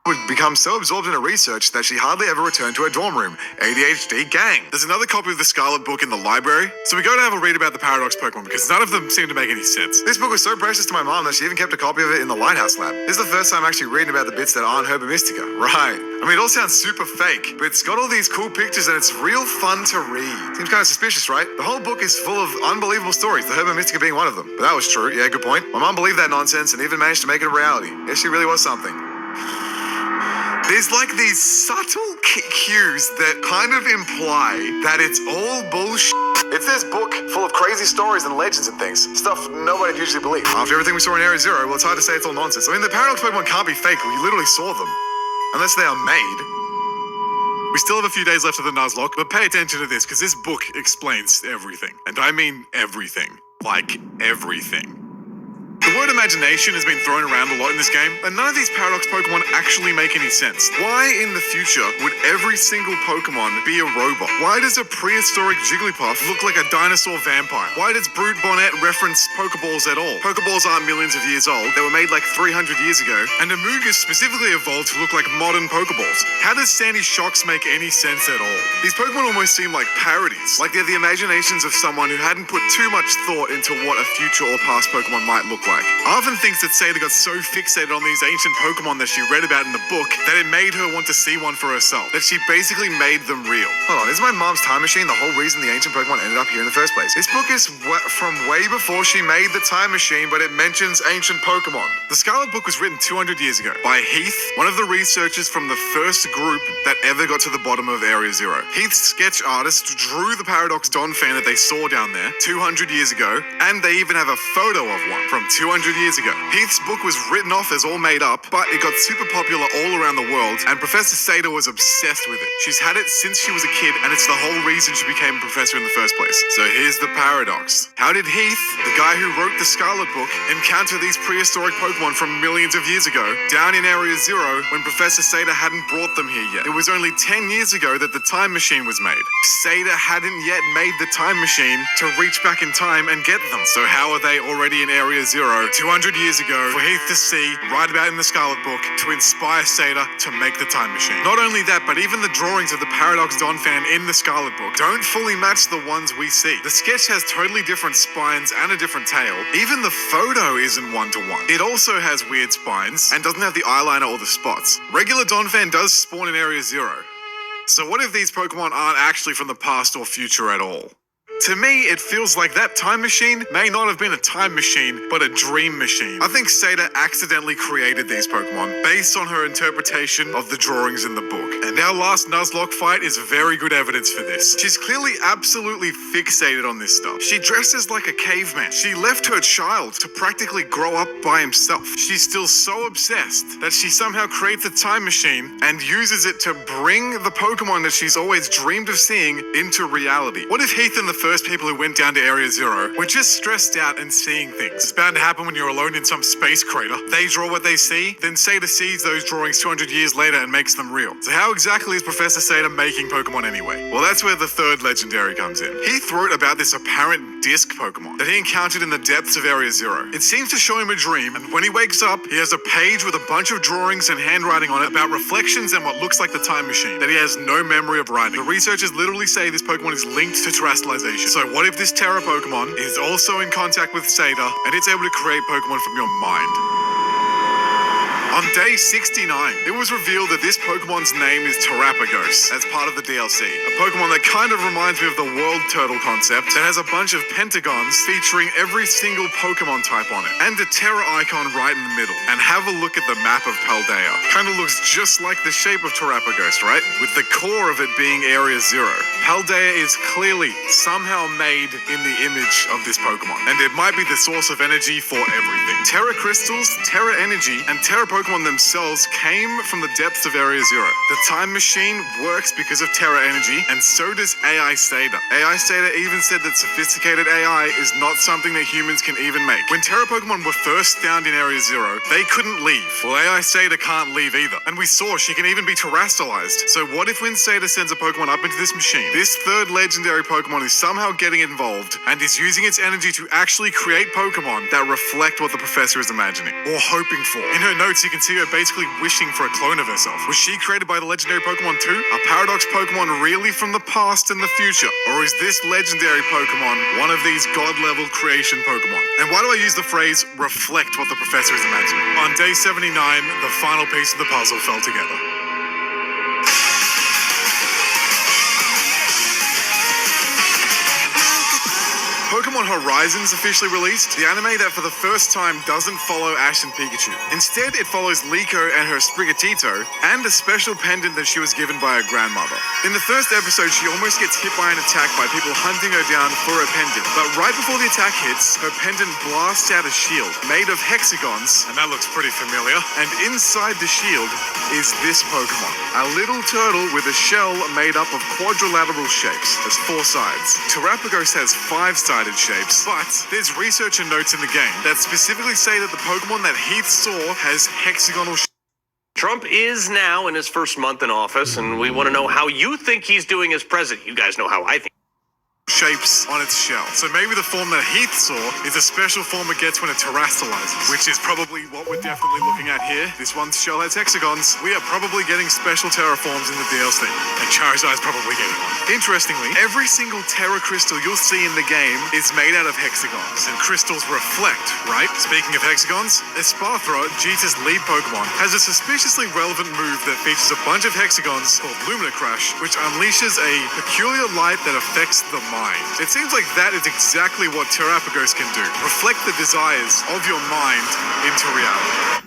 would become so absorbed in her research that she hardly ever returned to her dorm room. ADHD gang. There's another copy of the Scarlet Book in the library, so we go to have a read about the Paradox Pokemon because none of them seem to make any sense. This book was so precious to my mom that she even kept a copy of it in the Lighthouse lab. This is the first time I'm actually reading about the bits that aren't Herba Mystica. Right. I mean, it all sounds super fake, but it's got all these cool pictures and it's real fun to read. Seems kind of suspicious, right? The whole book is full of unbelievable stories, the Herba Mystica being one of them. But that was true. Yeah, good point. My mom believed that nonsense and even managed to make it a reality. Yeah, she really was something. There's like these subtle cues that kind of imply that it's all bullshit. It's this book full of crazy stories and legends and things. Stuff nobody would usually believe. After everything we saw in Area Zero, well, it's hard to say it's all nonsense. I mean, the Paradox Pokemon can't be fake. We literally saw them. Unless they are made. We still have a few days left of the Nuzlocke, but pay attention to this, because this book explains everything. And I mean everything. Like, everything. The word imagination has been thrown around a lot in this game, and none of these Paradox Pokemon actually make any sense. Why in the future would every single Pokemon be a robot? Why does a prehistoric Jigglypuff look like a dinosaur vampire? Why does Brute Bonnet reference Pokeballs at all? Pokeballs aren't millions of years old, they were made like 300 years ago, and Amoonguss specifically evolved to look like modern Pokeballs. How does Sandy Shocks make any sense at all? These Pokemon almost seem like parodies, like they're the imaginations of someone who hadn't put too much thought into what a future or past Pokemon might look like. Arvin thinks that Seda got so fixated on these ancient Pokemon that she read about in the book that it made her want to see one for herself, that she basically made them real. Hold on, is my mom's time machine the whole reason the ancient Pokemon ended up here in the first place? This book is from way before she made the time machine, but it mentions ancient Pokemon. The Scarlet Book was written 200 years ago by Heath, one of the researchers from the first group that ever got to the bottom of Area Zero. Heath's sketch artist drew the Paradox Donphan that they saw down there 200 years ago, and they even have a photo of one from 200 years ago. Heath's book was written off as all made up, but it got super popular all around the world, and Professor Seda was obsessed with it. She's had it since she was a kid, and it's the whole reason she became a professor in the first place. So here's the paradox. How did Heath, the guy who wrote the Scarlet Book, encounter these prehistoric Pokemon from millions of years ago, down in Area Zero, when Professor Seda hadn't brought them here yet? It was only 10 years ago that the time machine was made. Seda hadn't yet made the time machine to reach back in time and get them. So how are they already in Area Zero 200 years ago for Heath to see, write about in the Scarlet Book, to inspire Seda to make the time machine? Not only that, but even the drawings of the Paradox Donphan in the Scarlet Book don't fully match the ones we see. The sketch has totally different spines and a different tail. Even the photo isn't one-to-one. It also has weird spines and doesn't have the eyeliner or the spots. Regular Donphan does spawn in Area Zero. So what if these Pokemon aren't actually from the past or future at all? To me, it feels like that time machine may not have been a time machine, but a dream machine. I think Seda accidentally created these Pokemon based on her interpretation of the drawings in the book. And our last Nuzlocke fight is very good evidence for this. She's clearly absolutely fixated on this stuff. She dresses like a caveman. She left her child to practically grow up by himself. She's still so obsessed that she somehow creates a time machine and uses it to bring the Pokemon that she's always dreamed of seeing into reality. What if Heath and the first people who went down to Area Zero were just stressed out and seeing things? It's bound to happen when you're alone in some space crater. They draw what they see, then Seda sees those drawings 200 years later and makes them real. So how exactly is Professor Seda making Pokemon anyway? Well, that's where the third legendary comes in. Heath wrote about this apparent disc Pokemon that he encountered in the depths of Area Zero. It seems to show him a dream, and when he wakes up, he has a page with a bunch of drawings and handwriting on it about reflections and what looks like the time machine that he has no memory of writing. The researchers literally say this Pokemon is linked to terrestrialization. So what if this Terra Pokemon is also in contact with Seda and it's able to create Pokemon from your mind? On day 69, it was revealed that this Pokemon's name is Terrapagos as part of the DLC. A Pokemon that kind of reminds me of the World Turtle concept that has a bunch of pentagons featuring every single Pokemon type on it, and a Terra icon right in the middle. And have a look at the map of Paldea. Kind of looks just like the shape of Terrapagos, right? With the core of it being Area Zero. Paldea is clearly somehow made in the image of this Pokemon, and it might be the source of energy for everything. Terra Crystals, Terra Energy, and Terra Pokemon themselves came from the depths of Area Zero. The time machine works because of Terra Energy, and so does AI Seda. AI Seda even said that sophisticated AI is not something that humans can even make. When Terra Pokemon were first found in Area Zero, they couldn't leave. Well, AI Seda can't leave either. And we saw she can even be terrestrialized. So what if when Seda sends a Pokemon up into this machine, this third legendary Pokemon is somehow getting involved and is using its energy to actually create Pokemon that reflect what the professor is imagining or hoping for? In her notes, you can can see her basically wishing for a clone of herself. Was she created by the legendary Pokemon too? Are Paradox Pokemon really from the past and the future? Or is this legendary Pokemon one of these god-level creation Pokemon? And why do I use the phrase reflect what the professor is imagining? On day 79, the final piece of the puzzle fell together. Pokemon Horizons officially released, the anime that for the first time doesn't follow Ash and Pikachu. Instead, it follows Liko and her Sprigatito, and a special pendant that she was given by her grandmother. In the first episode, she almost gets hit by an attack by people hunting her down for her pendant, but right before the attack hits, her pendant blasts out a shield made of hexagons, and that looks pretty familiar, and inside the shield is this Pokemon, a little turtle with a shell made up of quadrilateral shapes. There's 4 sides. Terrapagos has 5-sided shapes, but there's research and notes in the game that specifically say that the Pokemon that Heath saw has hexagonal Trump is now in his first month in office, and we want to know how you think he's doing as president. You guys know how I think. Shapes on its shell. So maybe the form that Heath saw is a special form it gets when it terastallizes, which is probably what we're definitely looking at here. This one's shell has hexagons. We are probably getting special Terra forms in the DLC, and Charizard's probably getting one. Interestingly, every single Terra crystal you'll see in the game is made out of hexagons, and crystals reflect, right? Speaking of hexagons, Espathra, Jeeta's lead Pokemon, has a suspiciously relevant move that features a bunch of hexagons called Lumina Crash, which unleashes a peculiar light that affects the mind. It seems like that is exactly what Terrapagos can do. Reflect the desires of your mind into reality.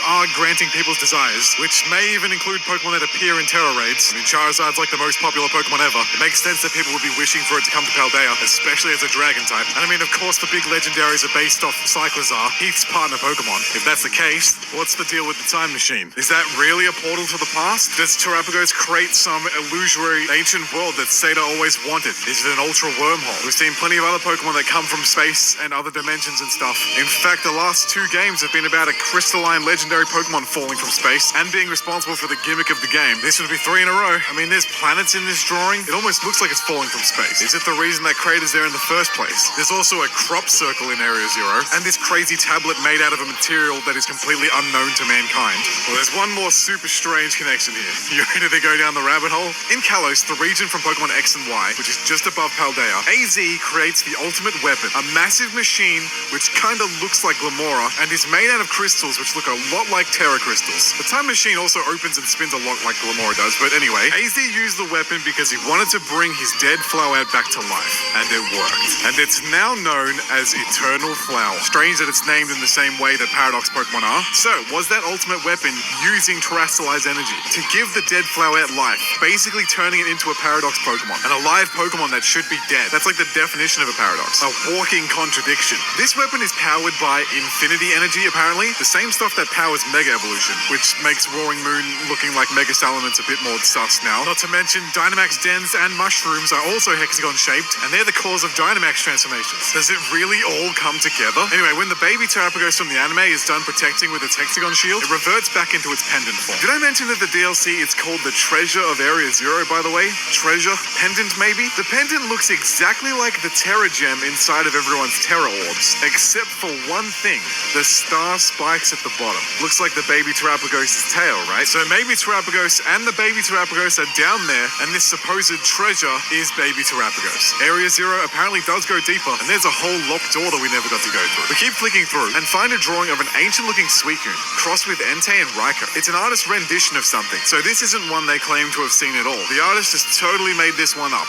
Are granting people's desires, which may even include Pokemon that appear in Terra raids. I mean, Charizard's like the most popular Pokemon ever. It makes sense that people would be wishing for it to come to Paldea, especially as a dragon type. And I mean, of course, the big legendaries are based off Cyclizar, Heath's partner Pokemon. If that's the case, what's the deal with the time machine? Is that really a portal to the past? Does Terrapagos create some illusory ancient world that Seda always wanted? Is it an ultra wormhole? We've seen plenty of other Pokemon that come from space and other dimensions and stuff. In fact, the last 2 games have been about a crystalline legendary Pokemon falling from space and being responsible for the gimmick of the game. This would be 3 in a row. I mean, there's planets in this drawing. It almost looks like it's falling from space. Is it the reason that crater's there in the first place? There's also a crop circle in Area Zero, and this crazy tablet made out of a material that is completely unknown to mankind. Well, there's one more super strange connection here. You ready to go down the rabbit hole? In Kalos, the region from Pokemon X and Y, which is just above Paldea, AZ creates the ultimate weapon, a massive machine which kind of looks like Glamora and is made out of crystals which look a lot like Terra crystals. The time machine also opens and spins a lot like Glamora does, but anyway, AZ used the weapon because he wanted to bring his dead Flowout back to life, and it worked. And it's now known as Eternal Flower. Strange that it's named in the same way that Paradox Pokemon are. So, was that ultimate weapon using terastallized energy to give the dead Flowout life, basically turning it into a Paradox Pokemon, an alive Pokemon that should be dead? That's like the definition of a paradox, a walking contradiction. This weapon is powered by infinity energy, apparently, the same stuff that powers Mega Evolution, which makes Roaring Moon looking like Mega Salamence a bit more sus now. Not to mention, Dynamax dens and mushrooms are also hexagon shaped, and they're the cause of Dynamax transformations. Does it really all come together? Anyway, when the baby Terrapagos from the anime is done protecting with its hexagon shield, it reverts back into its pendant form. Did I mention that the DLC is called the Treasure of Area Zero, by the way? Treasure? Pendant, maybe? The pendant looks exactly like the Terra Gem inside of everyone's Terra Orbs, except for one thing, the star spikes at the bottom. Looks like the baby Terrapagos' tail, right? So maybe Terrapagos and the baby Terrapagos are down there, and this supposed treasure is baby Terrapagos. Area Zero apparently does go deeper, and there's a whole locked door that we never got to go through. We keep flicking through and find a drawing of an ancient-looking Suicune crossed with Entei and Raikou. It's an artist's rendition of something, so this isn't one they claim to have seen at all. The artist just totally made this one up.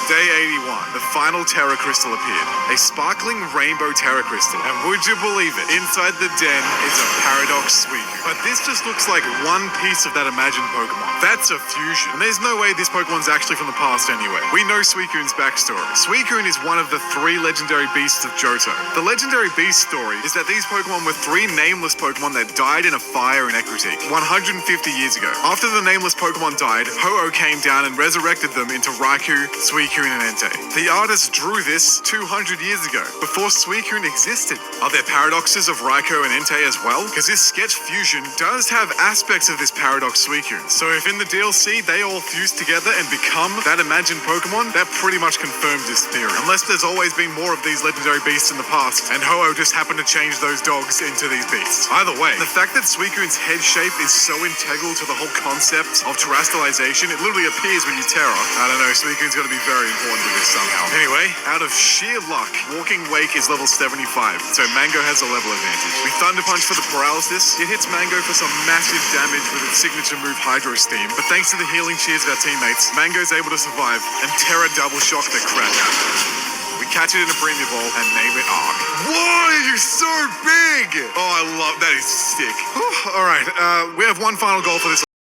Day 81, the final Terra Crystal appeared. A sparkling rainbow Terra Crystal. And would you believe it? Inside the den is a Paradox Suicune. But this just looks like one piece of that imagined Pokemon. That's a fusion. And there's no way this Pokemon's actually from the past anyway. We know Suicune's backstory. Suicune is one of the 3 legendary beasts of Johto. The legendary beast story is that these Pokemon were 3 nameless Pokemon that died in a fire in Ecruteak 150 years ago. After the nameless Pokemon died, Ho-Oh came down and resurrected them into Raikou, Suicune, Suicune and Entei. The artist drew this 200 years ago, before Suicune existed. Are there paradoxes of Raikou and Entei as well? Because this sketch fusion does have aspects of this paradox Suicune. So if in the DLC they all fuse together and become that imagined Pokemon, that pretty much confirms this theory. Unless there's always been more of these legendary beasts in the past, and Ho-Oh just happened to change those dogs into these beasts. Either way, the fact that Suicune's head shape is so integral to the whole concept of terrestrialization, it literally appears when you Terra. I don't know, Suicune's gonna be very important to this somehow. Anyway, out of sheer luck, Walking Wake is level 75, so Mango has a level advantage. We Thunder Punch for the paralysis. It hits Mango for some massive damage with its signature move Hydro Steam, but thanks to the healing cheers of our teammates, Mango's able to survive and Terra double shock the crap out of it. We catch it in a Premier Ball and name it Arc. Whoa, you're so big! Oh, I love that. Is sick. All right, we have one final goal for this